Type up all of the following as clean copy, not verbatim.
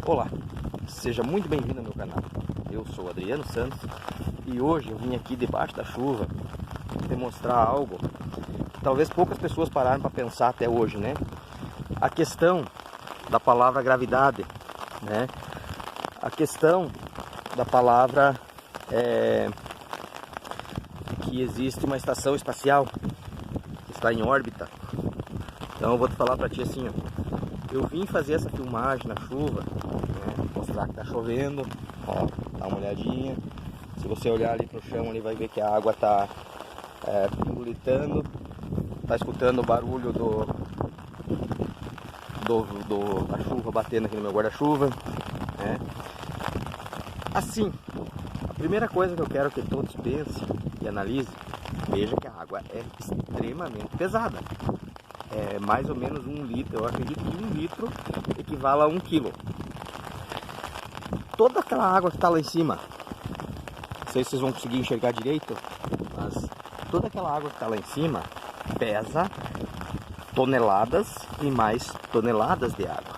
Olá, seja muito bem-vindo ao meu canal. Eu sou Adriano Santos e hoje eu vim aqui debaixo da chuva demonstrar algo que talvez poucas pessoas pararam para pensar até hoje, né? A questão da palavra gravidade, né? A questão da palavra que existe uma estação espacial que está em órbita. Então eu vou te falar para ti assim, ó. Eu vim fazer essa filmagem na chuva, né, mostrar que tá chovendo, ó, dá uma olhadinha. Se você olhar ali pro chão, ali vai ver que a água tá pingulitando, tá escutando o barulho da chuva batendo aqui no meu guarda-chuva, né? Assim, a primeira coisa que eu quero que todos pensem e analisem, veja que a água é extremamente pesada. É mais ou menos 1 litro, eu acredito que 1 litro equivale a 1 quilo. Toda aquela água que está lá em cima, não sei se vocês vão conseguir enxergar direito, mas toda aquela água que está lá em cima pesa toneladas e mais toneladas de água.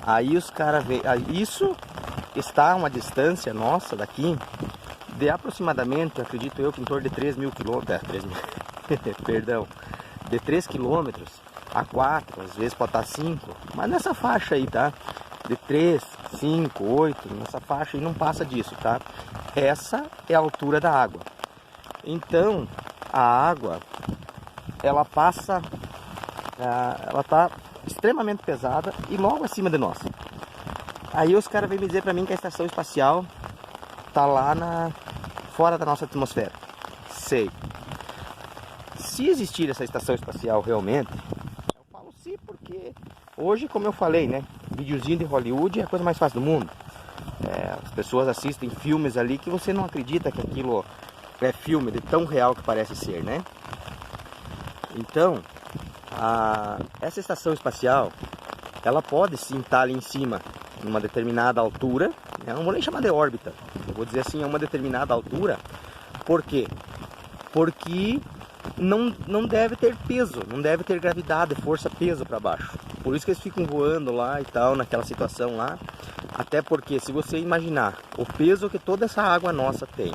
Aí os caras veem, isso está a uma distância nossa daqui de aproximadamente, acredito eu, que em torno de 3 mil quilômetros, perdão, de 3 km a 4, às vezes pode estar 5, mas nessa faixa aí, tá? De 3, 5, 8, nessa faixa aí não passa disso, tá? Essa é a altura da água. Então, a água, ela passa, ela tá extremamente pesada e logo acima de nós. Aí os caras vêm me dizer pra mim que a estação espacial tá lá fora da nossa atmosfera. Sei. Se existir essa estação espacial realmente, eu falo sim, porque hoje, como eu falei, né, videozinho de Hollywood é a coisa mais fácil do mundo. As pessoas assistem filmes ali que você não acredita que aquilo é filme, de tão real que parece ser, né? Então, essa estação espacial, ela pode sim estar ali em cima, numa determinada altura, né? Não vou nem chamar de órbita, eu vou dizer assim, a uma determinada altura. Por quê? Porque não deve ter peso, não deve ter gravidade, força, peso para baixo. Por isso que eles ficam voando lá e tal, naquela situação lá. Até porque, se você imaginar o peso que toda essa água nossa tem,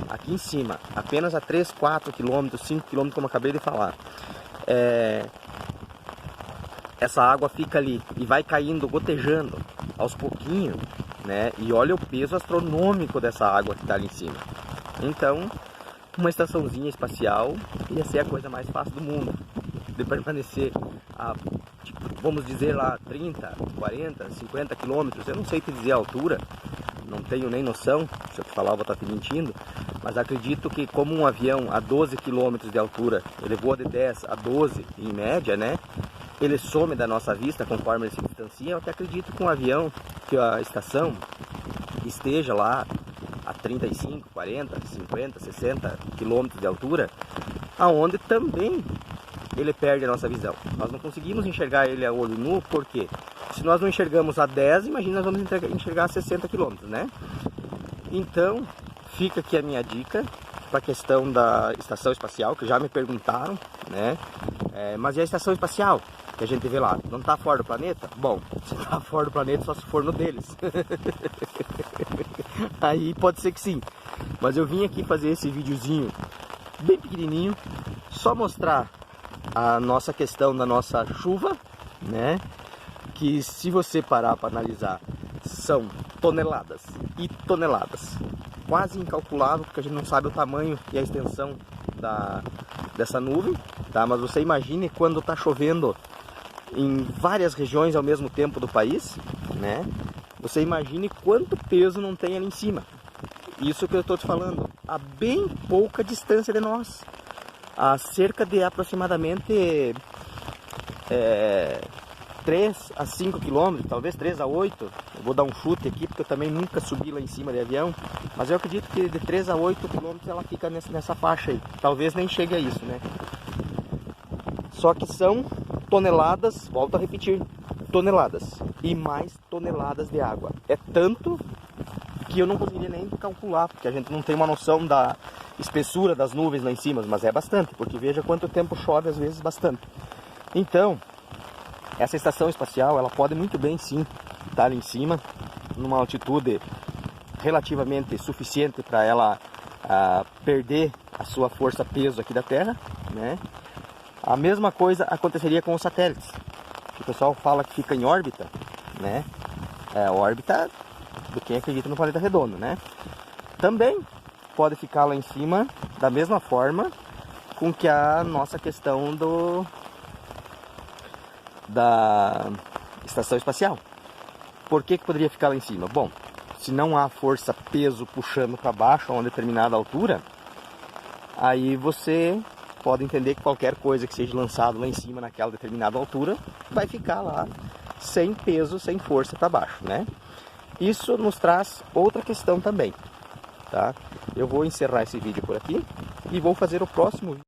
aqui em cima, apenas a 3, 4 km, 5 km, como eu acabei de falar, essa água fica ali e vai caindo, gotejando aos pouquinhos, né? E olha o peso astronômico dessa água que está ali em cima. Então, uma estaçãozinha espacial ia ser a coisa mais fácil do mundo, de permanecer a, vamos dizer lá, 30, 40, 50 quilômetros. Eu não sei te dizer a altura, não tenho nem noção, se eu te falar eu vou estar te mentindo, mas acredito que como um avião a 12 quilômetros de altura, ele voa de 10 a 12 em média, né? Ele some da nossa vista conforme ele se distancia. Eu até acredito que um avião, que a estação esteja lá a 35, 40, 50, 60 quilômetros de altura, aonde também ele perde a nossa visão. Nós não conseguimos enxergar ele a olho nu, porque se nós não enxergamos a 10, imagina nós vamos enxergar a 60 quilômetros, né? Então, fica aqui a minha dica para a questão da estação espacial, que já me perguntaram, né? Mas e a estação espacial que a gente vê lá? Não está fora do planeta? Bom, se está fora do planeta, só se for no deles. Aí pode ser que sim. Mas eu vim aqui fazer esse videozinho bem pequenininho, só mostrar a nossa questão da nossa chuva, né? Que se você parar para analisar, são toneladas e toneladas. Quase incalculável, porque a gente não sabe o tamanho e a extensão dessa nuvem, tá? Mas você imagine quando está chovendo em várias regiões ao mesmo tempo do país, né? Você imagine quanto peso não tem ali em cima. Isso que eu estou te falando, a bem pouca distância de nós, a cerca de aproximadamente 3 a 5 km, talvez 3 a 8. Eu vou dar um chute aqui, porque eu também nunca subi lá em cima de avião, mas eu acredito que de 3 a 8 km ela fica nessa faixa aí. Talvez nem chegue a isso, né? Só que são toneladas, volto a repetir, toneladas e mais toneladas de água. É tanto que eu não conseguiria nem calcular, porque a gente não tem uma noção da espessura das nuvens lá em cima, mas é bastante, porque veja quanto tempo chove, às vezes bastante. Então, essa estação espacial, ela pode muito bem sim está ali em cima, numa altitude relativamente suficiente para ela perder a sua força-peso aqui da Terra, né? A mesma coisa aconteceria com os satélites. O pessoal fala que fica em órbita, né? É a órbita de quem acredita no planeta redondo, né? Também pode ficar lá em cima da mesma forma com que a nossa questão da estação espacial. Por que poderia ficar lá em cima? Bom, se não há força, peso puxando para baixo a uma determinada altura, aí você pode entender que qualquer coisa que seja lançada lá em cima naquela determinada altura vai ficar lá sem peso, sem força para baixo, né? Isso nos traz outra questão também, tá? Eu vou encerrar esse vídeo por aqui e vou fazer o próximo vídeo.